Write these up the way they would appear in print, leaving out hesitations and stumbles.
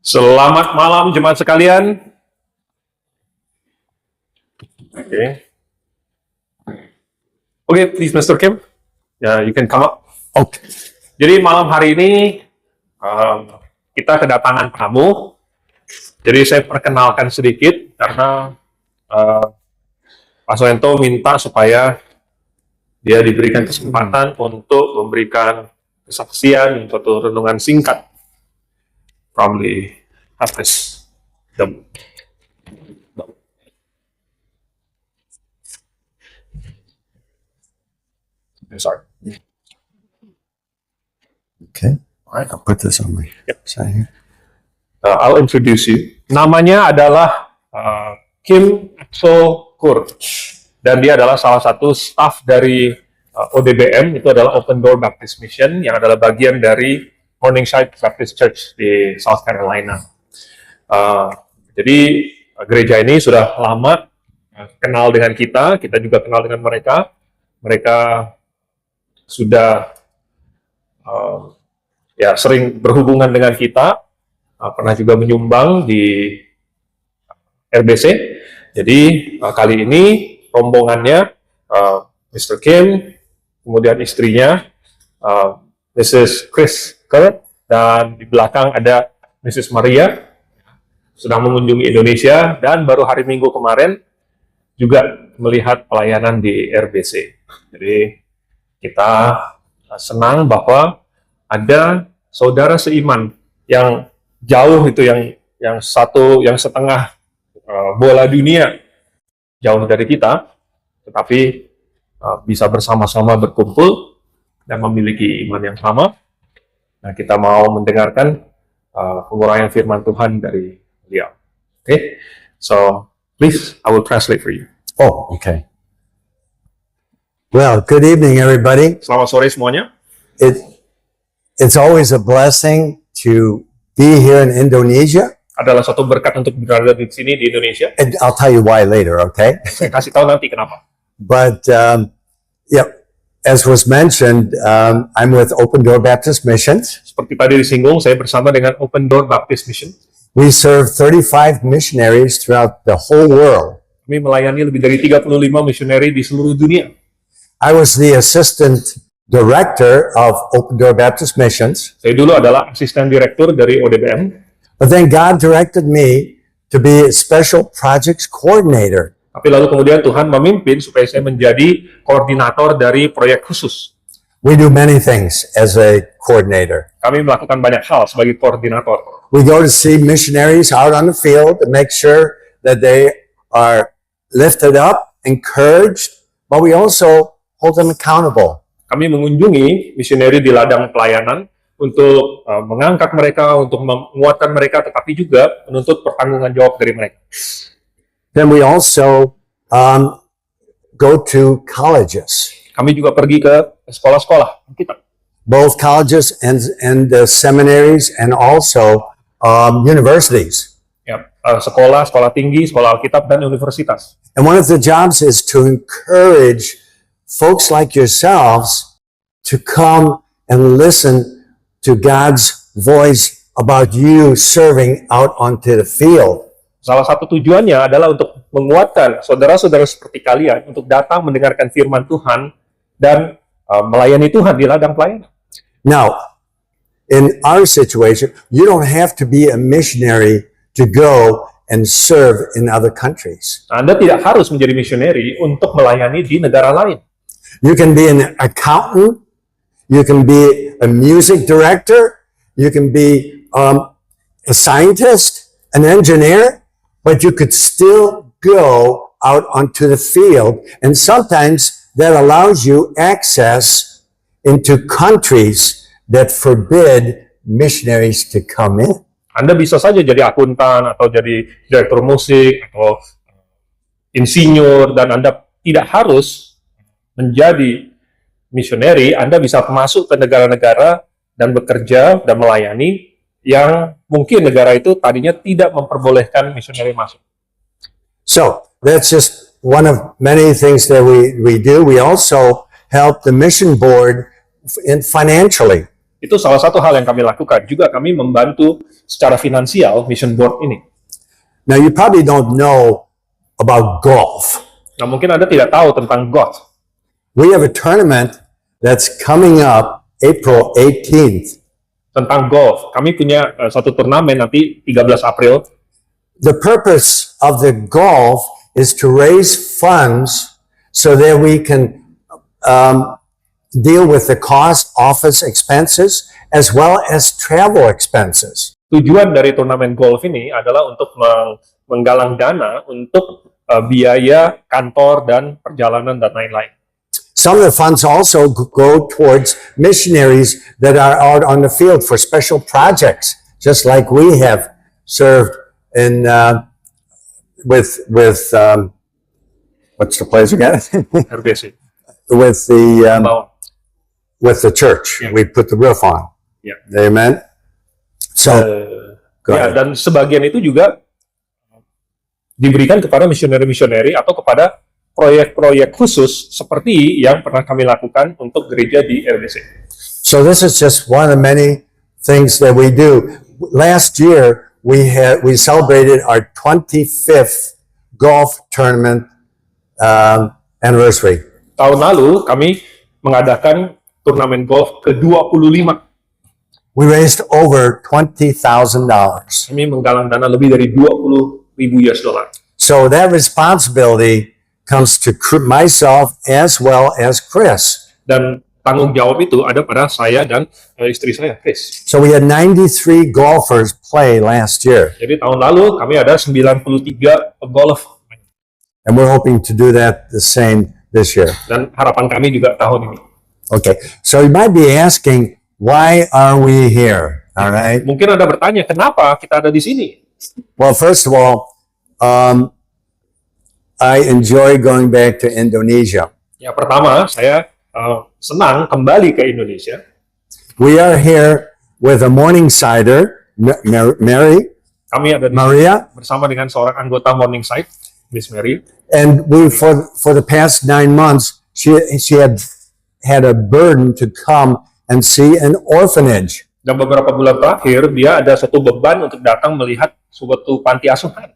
Selamat malam jemaat sekalian. Okay, please Mr. Kim. You can come up. Okay. Jadi malam hari ini kita kedatangan tamu. Jadi saya perkenalkan sedikit karena Pak Soento minta supaya dia diberikan kesempatan untuk memberikan kesaksian atau renungan singkat. Probably have this. Sorry. Okay. All right. I'll put this on my side here. I'll introduce you. Namanya adalah Kim So-kur. Dan dia adalah salah satu staff dari ODBM, itu adalah Open Door Baptist Mission, yang adalah bagian dari Morningside Baptist Church di South Carolina. Jadi gereja ini sudah lama kenal dengan kita juga kenal dengan mereka. Mereka sudah sering berhubungan dengan kita, pernah juga menyumbang di RBC. Jadi kali ini rombongannya Mr. Kim, kemudian istrinya Mrs. Chris Kurt, dan di belakang ada Mrs. Maria, sedang mengunjungi Indonesia, dan baru hari Minggu kemarin juga melihat pelayanan di RBC. Jadi kita senang bahwa ada saudara seiman yang jauh itu, yang setengah bola dunia jauh dari kita, tetapi bisa bersama-sama berkumpul dan memiliki iman yang sama. Nah, kita mau mendengarkan penguraian firman Tuhan dari beliau. Okay? So, please, I will translate for you. Oh, okay. Well, good evening, everybody. Selamat sore semuanya. It's always a blessing to be here in Indonesia. Adalah suatu berkat untuk berada di sini di Indonesia. And I'll tell you why later, okay? Saya kasih tahu nanti kenapa. But, as was mentioned, I'm with Open Door Baptist Missions. Seperti tadi disinggung, saya bersama dengan Open Door Baptist Mission. We serve 35 missionaries throughout the whole world. Kami melayani lebih dari 35 misioneri di seluruh dunia. I was the assistant director of Open Door Baptist Missions. Saya dulu adalah asisten direktur dari ODBM. But then God directed me to be a special projects coordinator. Tapi lalu kemudian Tuhan memimpin supaya saya menjadi koordinator dari proyek khusus. We do many things as a coordinator. Kami melakukan banyak hal sebagai koordinator. We go to see missionaries out on the field to make sure that they are lifted up, encouraged, but we also hold them accountable. Kami mengunjungi misioneri di ladang pelayanan untuk mengangkat mereka, untuk menguatkan mereka, tetapi juga menuntut pertanggungan jawab dari mereka. Then we also go to colleges. Kami juga pergi ke sekolah-sekolah kita. Both colleges and seminaries and also universities. Ya, sekolah tinggi, sekolah Alkitab, dan universitas. And one of the jobs is to encourage folks like yourselves to come and listen to God's voice about you serving out onto the field. Salah satu tujuannya adalah untuk menguatkan saudara-saudara seperti kalian untuk datang mendengarkan firman Tuhan dan melayani Tuhan di ladang pelayanan. Now, in our situation, you don't have to be a missionary to go and serve in other countries. Anda tidak harus menjadi misioneri untuk melayani di negara lain. You can be an accountant, you can be a music director, you can be a scientist, an engineer, but you could still go out onto the field, and sometimes that allows you access into countries that forbid missionaries to come in. Anda bisa saja jadi akuntan atau jadi direktur musik atau insinyur, dan Anda tidak harus menjadi misioneri. Anda bisa masuk ke negara-negara dan bekerja dan melayani yang mungkin negara itu tadinya tidak memperbolehkan misioneri masuk. So that's just one of many things that we do. We also help the mission board financially. Itu salah satu hal yang kami lakukan. Juga kami membantu secara finansial mission board ini. Now, you probably don't know about golf. Nah, mungkin Anda tidak tahu tentang golf. We have a tournament that's coming up April 18th. Tentang golf. Kami punya satu turnamen nanti 13 April. The purpose of the golf is to raise funds so that we can deal with the cost, office expenses, as well as travel expenses. Tujuan dari turnamen golf ini adalah untuk menggalang dana untuk biaya kantor dan perjalanan dan lain-lain. Some of the funds also go towards missionaries that are out on the field for special projects, just like we have served in with what's the place again? RBC. with the church. Yeah. We put the roof on. Yeah. Amen. So go Ya, ahead. dan sebagian itu juga diberikan kepada misioneri-misioneri atau kepada proyek-proyek khusus seperti yang pernah kami lakukan untuk gereja di RBC. So this is just one of the many things that we do. Last year we celebrated our 25th golf tournament anniversary. Tahun lalu kami mengadakan turnamen golf ke-25. We raised over $20,000. Kami menggalang dana lebih dari 20.000 US dollar. So that responsibility comes to myself as well as Chris. Dan tanggung jawab itu ada pada saya dan istri saya, Chris. So we had 93 golfers play last year, Jadi tahun lalu kami ada 93 pegolf. and we're hoping to do that the same this year. Dan harapan kami juga tahun ini. Okay, so you might be asking, why are we here? All right. Mungkin Anda bertanya, kenapa kita ada di sini? Well, first of all, I enjoy going back to Indonesia. Ya, pertama, saya senang kembali ke Indonesia. We are here with a Morningsider, Mary, Kami ada di Maria, bersama dengan seorang anggota Morningside, Miss Mary. and we for the past 9 months she had a burden to come and see an orphanage. Dan beberapa bulan terakhir, dia ada satu beban untuk datang melihat suatu panti asuhan.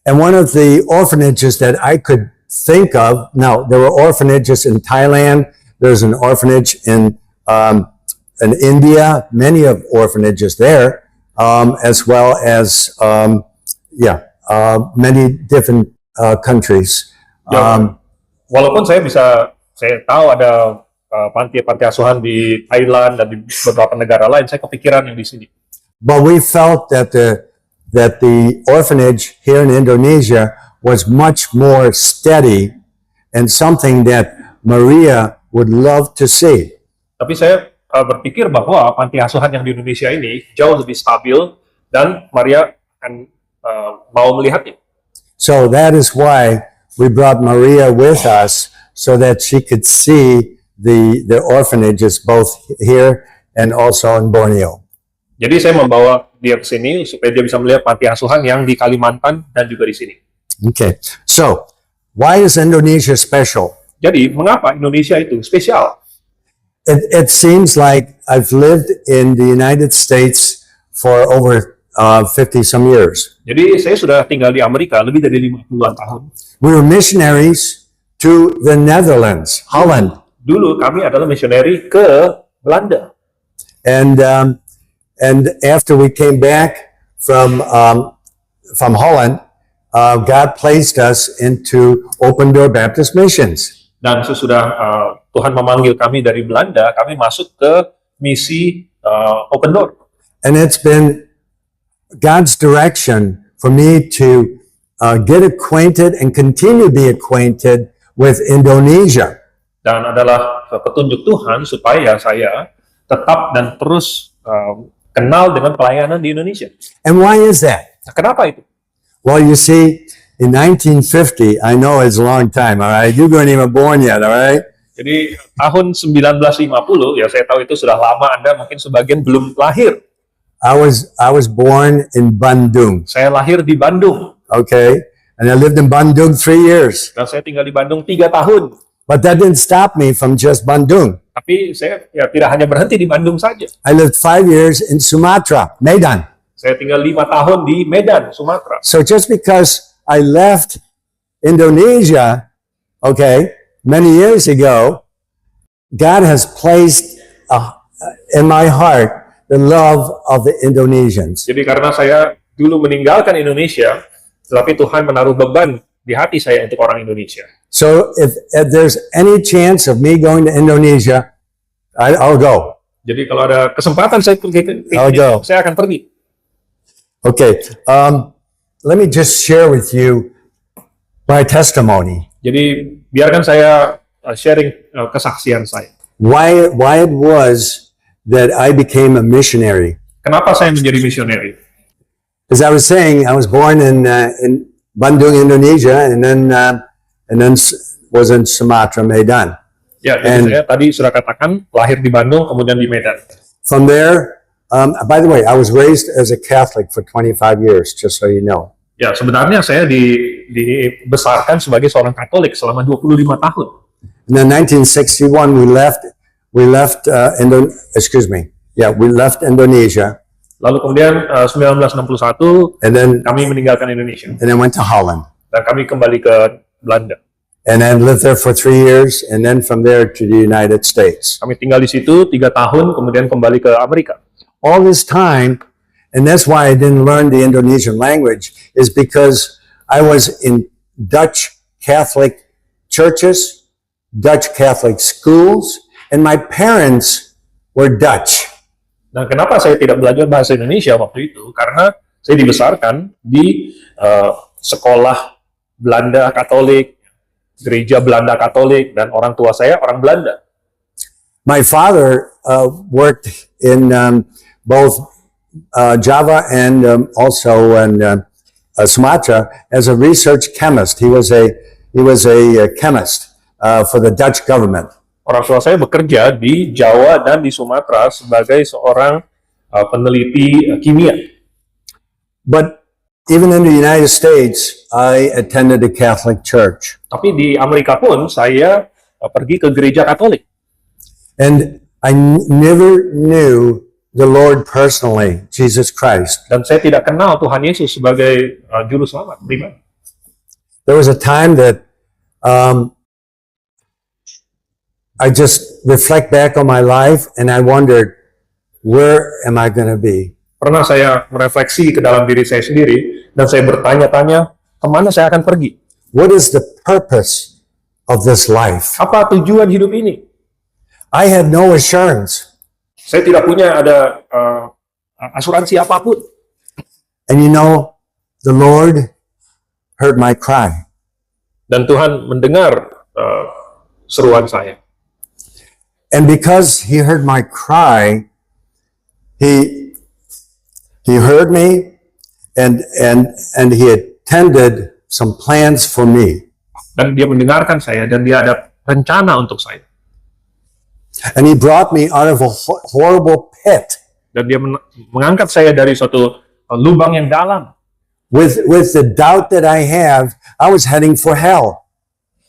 And one of the orphanages that I could think of, now there were orphanages in Thailand, there's an orphanage in India, many of orphanages there, as well as, many different countries. Walaupun saya tahu ada panti asuhan di Thailand dan di beberapa negara lain, saya kepikiran yang di sini. But we felt that the orphanage here in Indonesia was much more steady and something that Maria would love to see. Tapi saya berpikir bahwa panti asuhan yang di Indonesia ini jauh lebih stabil dan Maria akan mau melihatnya. So that is why we brought Maria with us so that she could see the orphanages both here and also in Borneo. Jadi saya membawa dia ke sini supaya dia bisa melihat panti asuhan yang di Kalimantan dan juga di sini. Okay, so why is Indonesia special? Jadi mengapa Indonesia itu spesial? It seems like I've lived in the United States for over 50 some years. Jadi saya sudah tinggal di Amerika lebih dari 50-an tahun. We were missionaries to the Netherlands, Holland. Dulu kami adalah misioneri ke Belanda. And after we came back from Holland, God placed us into Open Door Baptist Missions. Dan sesudah Tuhan memanggil kami dari Belanda, kami masuk ke misi Open Door. And it's been God's direction for me to get acquainted and continue to be acquainted with Indonesia. Dan adalah petunjuk Tuhan supaya saya tetap dan terus kenal dengan pelayanan di Indonesia. And why is that? Nah, kenapa itu? Well, you see, in 1950, I know it's a long time, all right? You weren't even born yet, all right? Jadi tahun 1950, ya saya tahu itu sudah lama, Anda mungkin sebagian belum lahir. I was born in Bandung, Saya lahir di Bandung, okay? And I lived in Bandung 3 years. dan saya tinggal di Bandung 3 tahun. But that didn't stop me from just Bandung. Tapi saya ya tidak hanya berhenti di Bandung saja. I lived 5 years in Sumatra, Medan. Saya tinggal 5 tahun di Medan, Sumatera. So just because I left Indonesia, okay, many years ago, God has placed in my heart the love of the Indonesians. Jadi karena saya dulu meninggalkan Indonesia, tetapi Tuhan menaruh beban di hati saya untuk orang Indonesia. So if there's any chance of me going to Indonesia, I'll go. Jadi kalau ada kesempatan saya pergi ke I'll go. saya akan pergi. Okay, let me just share with you my testimony. Jadi biarkan saya sharing kesaksian saya. Why it was that I became a missionary. Kenapa saya menjadi misioneri? As I was saying, I was born in Bandung, Indonesia, and then was in Sumatra, Medan. Ya, jadi saya tadi sudah katakan lahir di Bandung, kemudian di Medan. From there, by the way, I was raised as a Catholic for 25 years, just so you know. Ya, sebenarnya saya dibesarkan sebagai seorang Katolik selama 25 tahun. And then 1961, we left Indonesia. Lalu kemudian 1961 And then kami meninggalkan Indonesia went to Holland. dan kami kembali ke Belanda. And then lived there for 3 years, and then from there to the United States. Kami tinggal di situ 3 tahun, kemudian kembali ke Amerika. All this time, and that's why I didn't learn the Indonesian language, is because I was in Dutch Catholic churches, Dutch Catholic schools, and my parents were Dutch. Nah, kenapa saya tidak belajar bahasa Indonesia waktu itu? Karena saya dibesarkan di sekolah Belanda Katolik, gereja Belanda Katolik, dan orang tua saya orang Belanda. My father worked in both Java and also in Sumatra as a research chemist. He was a chemist for the Dutch government. Orang tua saya bekerja di Jawa dan di Sumatera sebagai seorang peneliti kimia. But even in the United States, I attended a Catholic church. Tapi di Amerika pun saya pergi ke gereja Katolik. And I never knew the Lord personally, Jesus Christ. Dan saya tidak kenal Tuhan Yesus sebagai juru selamat pribadi. There was a time that I just reflect back on my life and I wondered, where am I going to be? Pernah saya merefleksi ke dalam diri saya sendiri dan saya bertanya-tanya, kemana saya akan pergi? What is the purpose of this life? Apa tujuan hidup ini? I had no assurance. Saya tidak punya ada asuransi apapun. And you know, the Lord heard my cry. Dan Tuhan mendengar seruan saya. And because He heard my cry, He heard me and He attended some plans for me. Dan Dia mendengarkan saya dan Dia ada rencana untuk saya. And He brought me out of a horrible pit. Dan Dia mengangkat saya dari suatu lubang yang dalam. With the doubt that I have, I was heading for hell.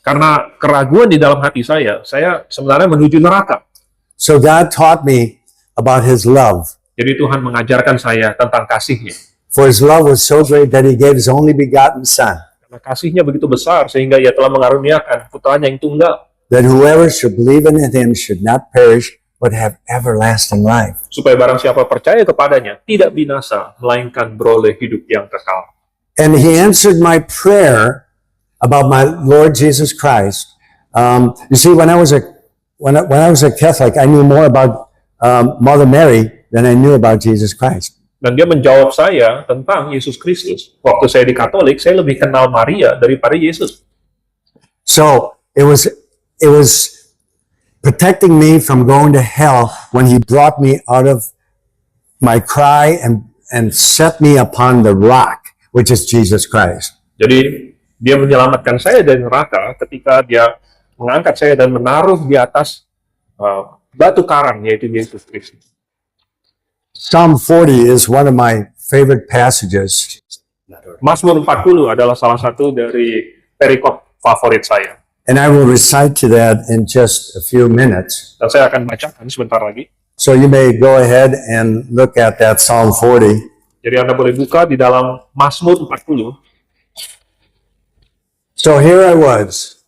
Karena keraguan di dalam hati saya sebenarnya menuju neraka. So God taught me about His love. Jadi Tuhan mengajarkan saya tentang kasih-Nya. For His love was so great that He gave His only begotten Son, Karena kasih-Nya begitu besar sehingga Ia telah mengaruniakan putranya yang tunggal. that whoever should believe in Him should not perish, but have everlasting life. Supaya barang siapa percaya kepadanya tidak binasa, melainkan beroleh hidup yang kekal. And He answered my prayer about my Lord Jesus Christ. You see, when I was a Catholic, I knew more about Mother Mary than I knew about Jesus Christ. Dan Dia menjawab saya tentang Yesus Kristus. Waktu saya di Katolik, saya lebih kenal Maria daripada Yesus. So it was protecting me from going to hell when He brought me out of my cry and set me upon the rock, which is Jesus Christ. Jadi Dia menyelamatkan saya dari neraka ketika Dia mengangkat saya dan menaruh di atas batu karang, yaitu Yesus Kristus. Psalm 40 is one of my favorite passages. Mazmur 40 adalah salah satu dari perikop favorit saya. And I will recite to that in just a few minutes. Dan saya akan bacakan sebentar lagi. So you may go ahead and look at that Psalm 40. Jadi Anda boleh buka di dalam Mazmur 40. So here I was.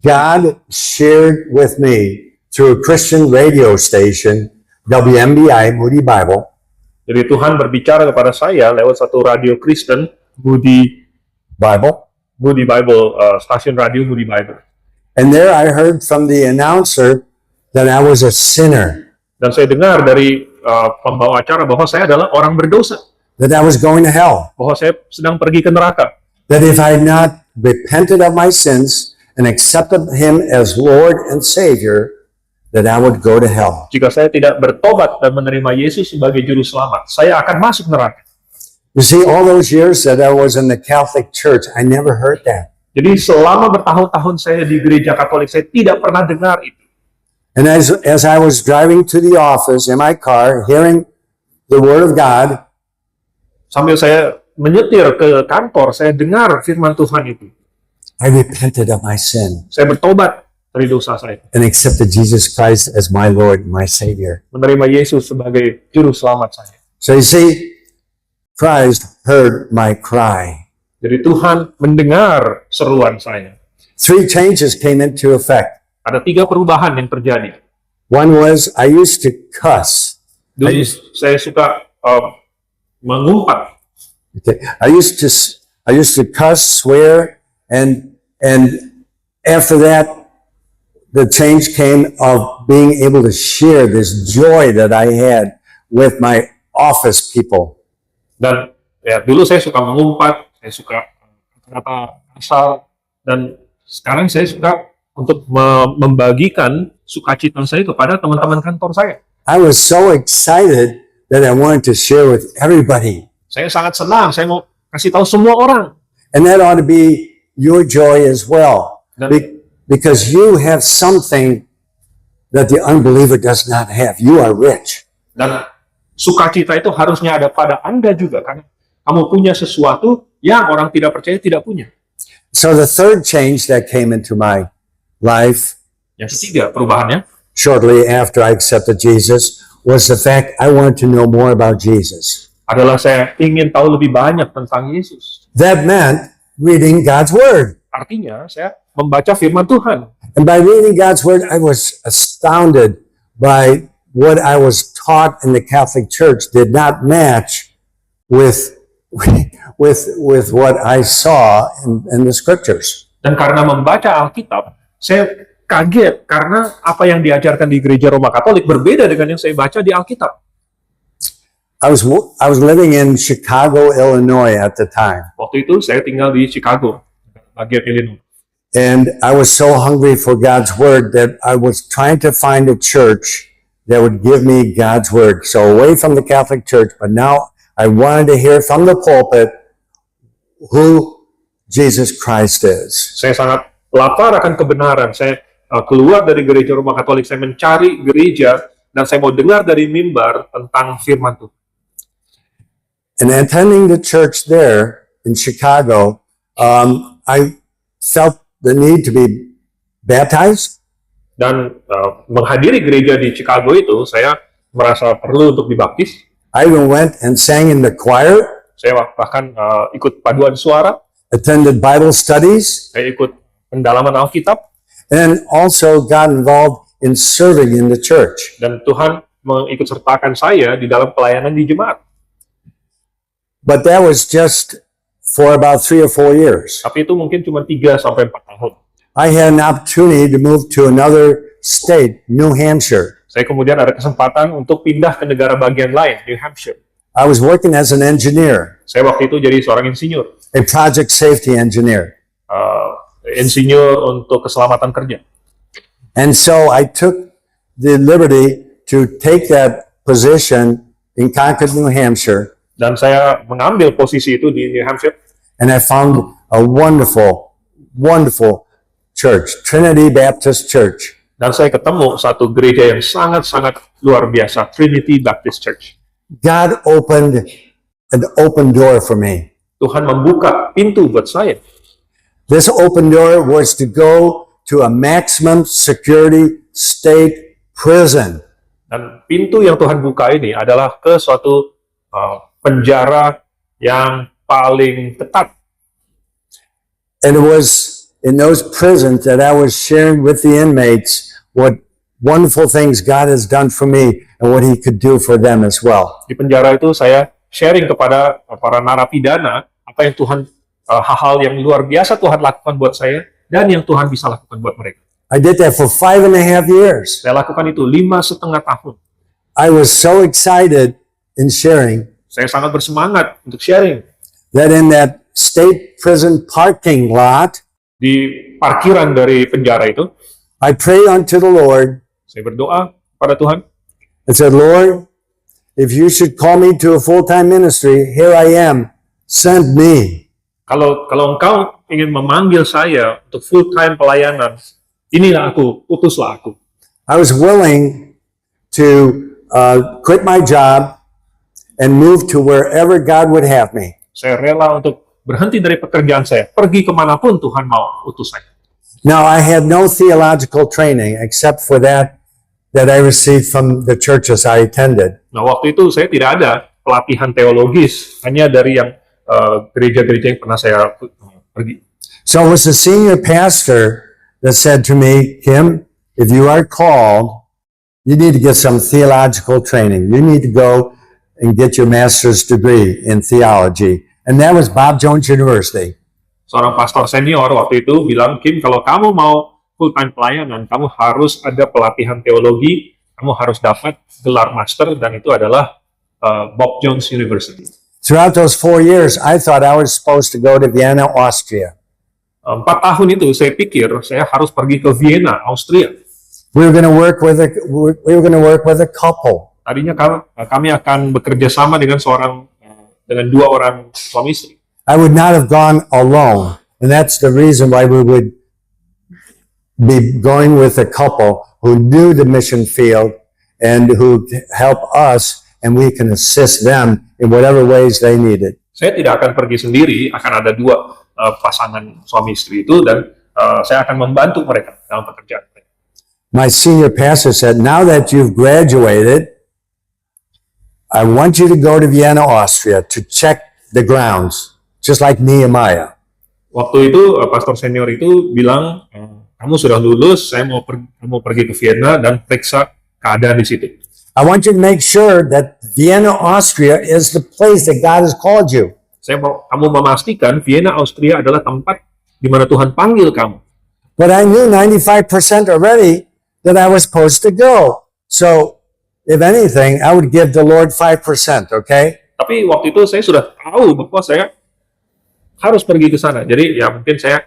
God shared with me through a Christian radio station, WMBI, Moody Bible, Jadi Tuhan berbicara kepada saya lewat satu radio Kristen, Moody Bible. Bible, stasiun radio Moody Bible. And there I heard from the announcer that I was a sinner, Dan saya dengar dari pembawa acara bahwa saya adalah orang berdosa, that I was going to hell, bahwa saya sedang pergi ke neraka. that if I had not repented of my sins and accepted Him as Lord and Savior, that I would go to hell. Jika saya tidak bertobat dan menerima Yesus sebagai juru selamat, saya akan masuk neraka. You see, all those years that I was in the Catholic Church, I never heard that. Jadi selama bertahun-tahun saya di gereja Katolik, saya tidak pernah dengar itu. And as I was driving to the office in my car, hearing the Word of God, Sambil saya menyetir ke kantor, saya dengar firman Tuhan itu. I repented of my sin Saya bertobat dari dosa saya, and accepted Jesus Christ as my Lord and my Savior. menerima Yesus sebagai juru selamat saya. So you see, Christ heard my cry. Jadi Tuhan mendengar seruan saya. 3 changes came into effect. Ada 3 perubahan yang terjadi. One was I used to cuss. Dulu saya suka mengumpat. Okay. I used to cuss, swear, and after that, the change came of being able to share this joy that I had with my office people. Dan ya dulu saya suka mengumpat, saya suka kata kasar, dan sekarang saya suka untuk membagikan sukacita saya kepada teman-teman kantor saya. I was so excited that I wanted to share with everybody. Saya sangat senang, saya mau kasih tahu semua orang. And that ought to be your joy as well. Because you have something that the unbeliever does not have. You are rich. Dan sukacita itu harusnya ada pada Anda juga, karena kamu punya sesuatu yang orang tidak percaya tidak punya. So the third change that came into my life Yang ketiga perubahannya, shortly after I accepted Jesus was the fact I wanted to know more about Jesus. adalah saya ingin tahu lebih banyak tentang Yesus. That meant reading God's Word. Artinya saya membaca firman Tuhan. And by reading God's Word, I was astounded by what I was taught in the Catholic Church did not match with what I saw in the Scriptures. Dan karena membaca Alkitab, saya kaget karena apa yang diajarkan di gereja Roma Katolik berbeda dengan yang saya baca di Alkitab. I was living in Chicago, Illinois at the time. Waktu itu saya tinggal di Chicago, bagian Illinois. And I was so hungry for God's Word that I was trying to find a church that would give me God's Word. So away from the Catholic Church, but now I wanted to hear from the pulpit who Jesus Christ is. Saya sangat lapar akan kebenaran. Saya keluar dari gereja Roma Katolik, saya mencari gereja, dan saya mau dengar dari mimbar tentang firman Tuhan. And attending the church there in Chicago, I felt the need to be baptized. Dan menghadiri gereja di Chicago itu, saya merasa perlu untuk dibaptis. I even went and sang in the choir, Saya bahkan ikut paduan suara, attended Bible studies, saya ikut pendalaman Alkitab, and also got involved in serving in the church. dan Tuhan mengikut sertakan saya di dalam pelayanan di jemaat. But that was just for about 3 or 4 years. Tapi itu mungkin cuma 3 sampai 4 tahun. I had an opportunity to move to another state, New Hampshire. Saya kemudian ada kesempatan untuk pindah ke negara bagian lain, New Hampshire. I was working as an engineer, Saya waktu itu jadi seorang insinyur, a project safety engineer. insinyur untuk keselamatan kerja. And so I took the liberty to take that position in Concord, New Hampshire, Dan saya mengambil posisi itu di New Hampshire, and I found a wonderful, wonderful church, Trinity Baptist Church. dan saya ketemu satu gereja yang sangat-sangat luar biasa, Trinity Baptist Church. God opened an open door for me. Tuhan membuka pintu buat saya. This open door was to go to a maximum security state prison. Dan pintu yang Tuhan buka ini adalah ke suatu penjara yang paling ketat. And it was in those prisons that I was sharing with the inmates what wonderful things God has done for me and what He could do for them as well. Di penjara itu saya sharing kepada para narapidana apa yang hal-hal yang luar biasa Tuhan lakukan buat saya dan yang Tuhan bisa lakukan buat mereka. I did that for 5.5 years. Saya lakukan itu 5,5 tahun. I was so excited in sharing Saya sangat bersemangat untuk sharing. that in that state prison parking lot, Di parkiran dari penjara itu, I prayed unto the Lord saya berdoa pada Tuhan. and said, Lord, if you should call me to a full-time ministry, here I am, send me. Kalau engkau ingin memanggil saya untuk full-time pelayanan, inilah aku, utuslah aku. I was willing to quit my job and move to wherever God would have me. Saya rela untuk berhenti dari pekerjaan saya, pergi kemanapun Tuhan mau utus saya. Now, I had no theological training except for that I received from the churches I attended. Nah, waktu itu saya tidak ada pelatihan teologis, hanya dari yang gereja-gereja yang pernah saya pergi. So it was the senior pastor that said to me, Kim, if you are called, you need to get some theological training. You need to go and get your master's degree in theology. And that was Bob Jones University. Seorang pastor senior waktu itu bilang, Kim, kalau kamu mau full-time pelayanan, kamu harus ada pelatihan teologi, kamu harus dapat gelar master, dan itu adalah Bob Jones University. Throughout those 4 years, I thought I was supposed to go to Vienna, Austria. 4 tahun itu saya pikir saya harus pergi ke Vienna, Austria. We were going to work with a couple. Tadinya kami akan bekerja sama dengan dua orang suami istri. I would not have gone alone, and that's the reason why we would be going with a couple who knew the mission field and who help us, and we can assist them in whatever ways they needed. Saya tidak akan pergi sendiri, akan ada 2 pasangan suami istri itu, dan saya akan membantu mereka dalam pekerjaan mereka. My senior pastor said, now that you've graduated, I want you to go to Vienna, Austria to check the grounds, just like Nehemiah. Waktu itu pastor senior itu bilang, kamu sudah lulus, saya mau pergi ke Vienna dan periksa keadaan di situ. I want you to make sure that Vienna, Austria is the place that God has called you. Kamu memastikan Vienna, Austria adalah tempat di mana Tuhan panggil kamu. But I knew 95% already that I was supposed to go. So, if anything, I would give the Lord 5%, okay? Tapi waktu itu saya sudah tahu bahwa saya harus pergi ke sana. Jadi ya mungkin saya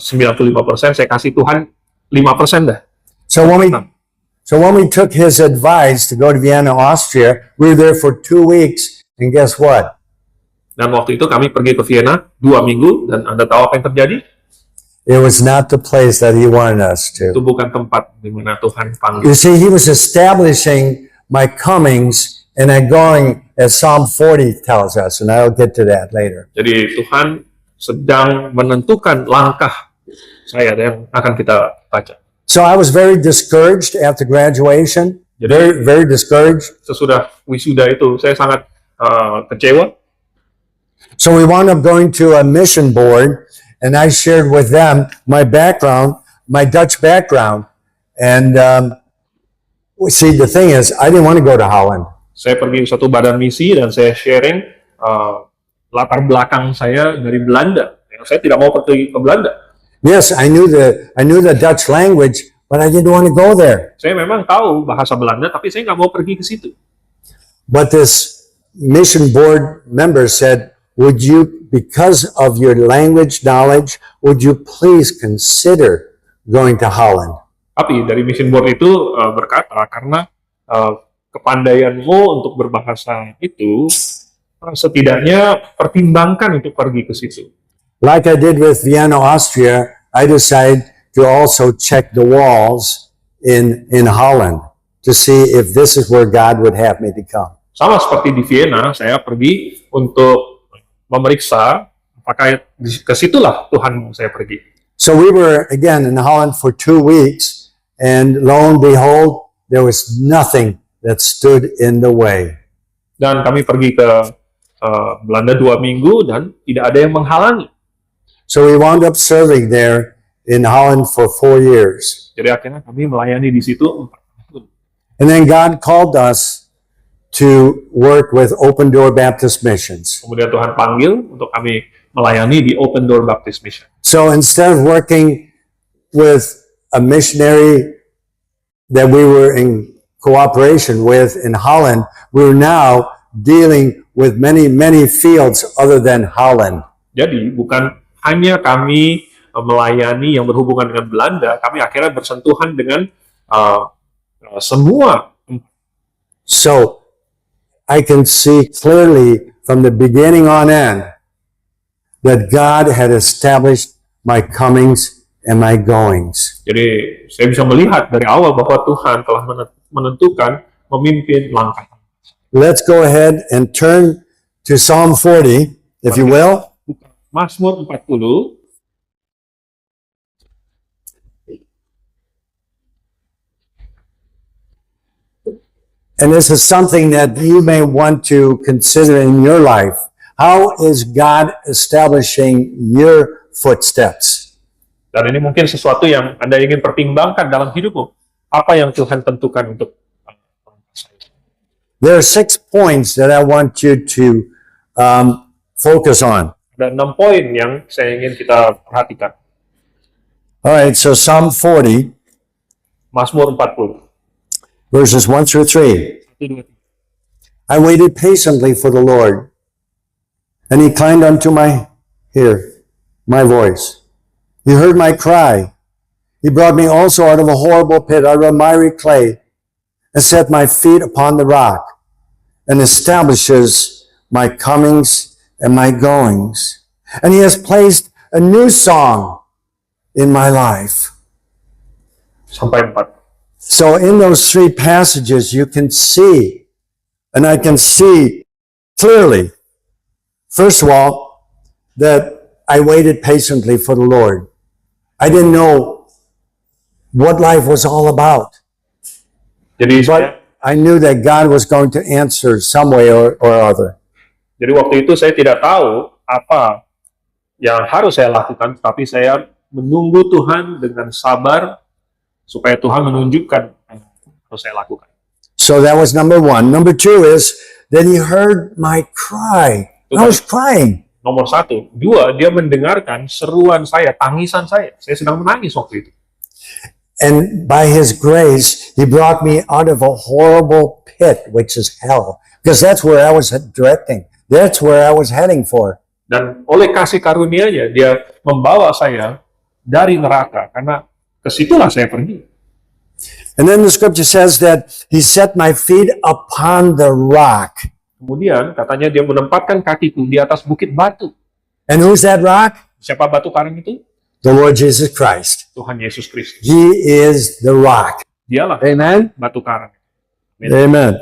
95% saya kasih Tuhan 5% dah. So when we took his advice to go to Vienna, Austria, we were there for 2 weeks, and guess what? Dan waktu itu kami pergi ke Vienna 2 minggu, dan Anda tahu apa yang terjadi? It was not the place that he wanted us Itu to. bukan tempat di mana Tuhan panggil. You see, he was establishing my comings and my going, as Psalm 40 tells us, and I'll get to that later. Jadi Tuhan sedang menentukan langkah saya yang akan kita baca. So I was very discouraged after graduation, very, very discouraged. Sesudah wisuda itu saya sangat kecewa. So we wound up going to a mission board, and I shared with them my background, my Dutch background. And see, the thing is, I didn't want to go to Holland. Saya pergi ke satu badan misi dan saya sharing latar belakang saya dari Belanda. Saya tidak mau pergi ke Belanda. Yes, I knew the Dutch language, but I didn't want to go there. Saya memang tahu bahasa Belanda, tapi saya nggak mau pergi ke situ. But this mission board member said, would you, because of your language knowledge, would you please consider going to Holland? Tapi dari mission board itu berkata, karena kepandaianmu untuk berbahasa itu, setidaknya pertimbangkan untuk pergi ke situ. Like I did with Vienna, Austria, I decided to also check the walls in Holland to see if this is where God would have me to come. Sama seperti di Vienna, saya pergi untuk memeriksa Apakah ke situlah Tuhan mau saya pergi? So we were again in Holland for 2 weeks, and lo and behold, there was nothing that stood in the way. Dan kami pergi ke Belanda 2 minggu dan tidak ada yang menghalangi. So we wound up serving there in Holland for 4 years. Jadi akhirnya kami melayani di situ 4 tahun. And then God called us to work with Open Door Baptist Missions. Kemudian Tuhan panggil untuk kami melayani di Open Door Baptist Mission. So instead of working with a missionary that we were in cooperation with in Holland, we're now dealing with many, many fields other than Holland. Jadi bukan hanya kami melayani yang berhubungan dengan Belanda, kami akhirnya bersentuhan dengan semua. So I can see clearly from the beginning on end that God had established my comings and my goings. Jadi saya bisa melihat dari awal bahwa Tuhan telah menentukan memimpin langkah. Let's go ahead and turn to Psalm 40, if you will. Mazmur 40. And this is something that you may want to consider in your life. How is God establishing your footsteps? Dan ini mungkin sesuatu yang Anda ingin pertimbangkan dalam hidupmu. Apa yang Tuhan tentukan untuk There are 6 points that I want you to focus on. Ada 6 poin yang saya ingin kita perhatikan. All right, so Psalm 40, Mazmur 40. verses 1 through 3. 1, 2, 3. I waited patiently for the Lord, and he inclined unto my voice. He heard my cry. He brought me also out of a horrible pit, out of miry clay, and set my feet upon the rock, and establishes my comings and my goings. And he has placed a new song in my life. Sampai 4. So in those 3 passages, you can see, and I can see clearly, first of all, that I waited patiently for the Lord. I didn't know what life was all about, Jadi but I knew that God was going to answer some way or other. Jadi waktu itu saya tidak tahu apa yang harus saya lakukan, tapi saya menunggu Tuhan dengan sabar supaya Tuhan menunjukkan apa yang harus saya lakukan. So that was number 1. Number 2 is that he heard my cry. I was crying. Nomor 1. 2, dia mendengarkan seruan saya, tangisan saya. Saya sedang menangis waktu itu. And by his grace, he brought me out of a horrible pit, which is hell. Because that's where I was directing. That's where I was heading for. Dan oleh kasih karunia-Nya, dia membawa saya dari neraka, karena kesitulah saya pergi. And then the scripture says that he set my feet upon the rock. Kemudian katanya dia menempatkan kakiku di atas bukit batu. And who's that rock? Siapa batu karang itu? The Lord Jesus Christ. Tuhan Yesus Kristus. He is the rock. Dialah Amen? batu karang. Amen.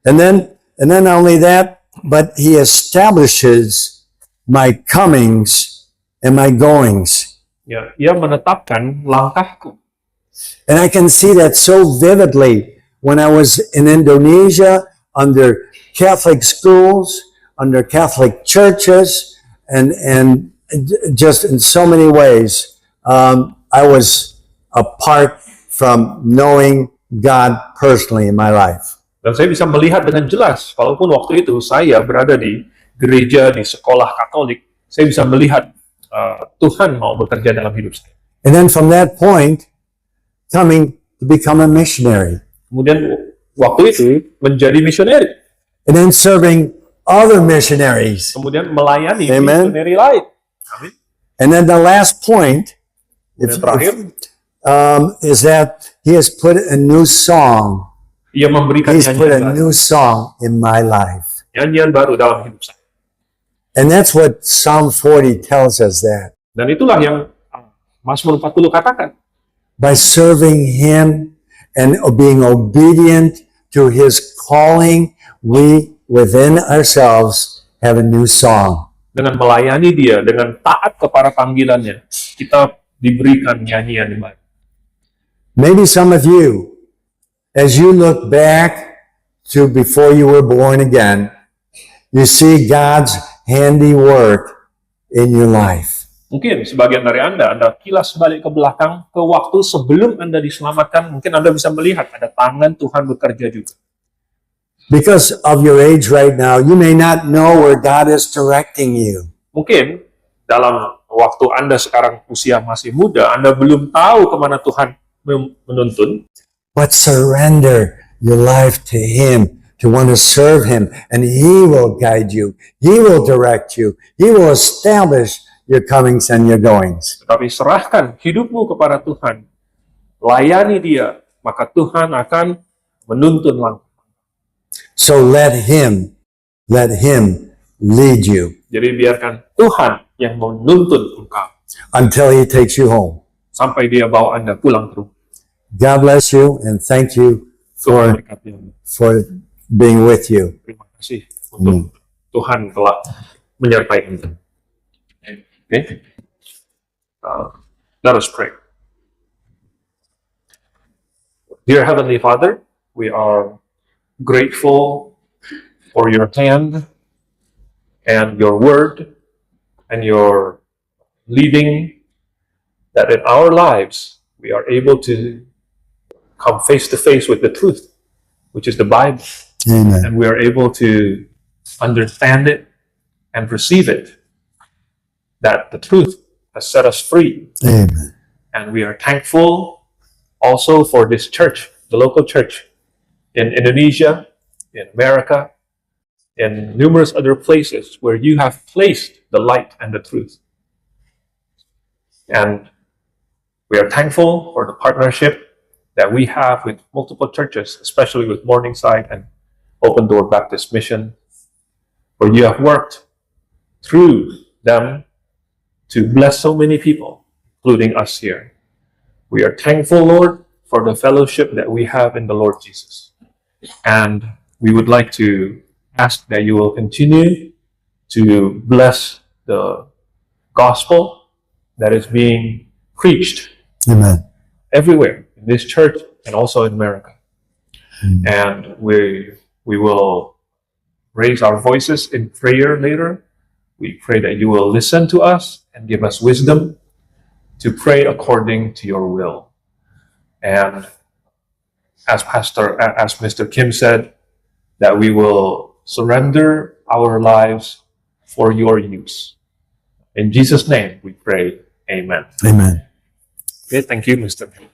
And then not only that, but he establishes my comings and my goings. Ya, ia menetapkan langkahku. And I can see that so vividly when I was in Indonesia under Catholic schools, under Catholic churches, and just in so many ways, I was apart from knowing God personally in my life. Dan saya bisa melihat dengan jelas, walaupun waktu itu saya berada di gereja, di sekolah Katolik, saya bisa melihat Tuhan mau bekerja dalam hidup saya. And then from that point, coming to become a missionary. Kemudian waktu itu menjadi misioneri. And then serving other missionaries. Kemudian melayani Amen. misioneri lain. Amin. And then the last point Yang terakhir, is that he has put a new song. ia memberikan He's put a nyanyian baru, new song in my life. nyanyian baru dalam hidup saya. And that's what Psalm 40 tells us that. Dan itulah yang Mazmur 40 katakan. By serving him and being obedient to his calling, we within ourselves have a new song. dengan melayani Dia, dengan taat kepada panggilannya, kita diberikan nyanyian yang baik. Maybe some of you, as you look back to before you were born again, you see God's handiwork in your life. Mungkin sebagian dari Anda kilas balik ke belakang, ke waktu sebelum Anda diselamatkan, mungkin Anda bisa melihat ada tangan Tuhan bekerja juga. Because of your age right now, you may not know where God is directing you. Mungkin dalam waktu Anda sekarang usia masih muda, Anda belum tahu kemana Tuhan menuntun. But surrender your life to Him, to want to serve Him, and He will guide you. He will direct you. He will establish your comings and your goings. Tetapi serahkan hidupmu kepada Tuhan, layani Dia, maka Tuhan akan menuntun langkah. So let Him lead you Jadi biarkan Tuhan yang menuntun engkau until He takes you home. sampai Dia bawa Anda pulang ke rumah. God bless you and thank you Tuhan berkati Anda. for being with you. Terima kasih untuk Tuhan telah menyertai Anda. Okay. Let us pray. Dear Heavenly Father, we are grateful for your hand and your word and your leading, that in our lives we are able to come face to face with the truth, which is the Bible, Amen. and we are able to understand it and receive it, that the truth has set us free. Amen. And we are thankful also for this church, the local church in Indonesia, in America, in numerous other places where you have placed the light and the truth. And we are thankful for the partnership that we have with multiple churches, especially with Morningside and Open Door Baptist Mission, where you have worked through them to bless so many people, including us here. We are thankful, Lord, for the fellowship that we have in the Lord Jesus. And we would like to ask that you will continue to bless the gospel that is being preached Amen. everywhere in this church and also in America. And we will raise our voices in prayer later. We pray that you will listen to us and give us wisdom to pray according to your will. And as Mr. Kim said, that we will surrender our lives for your use. In Jesus' name we pray, amen. Amen. Okay, thank you, Mr. Kim.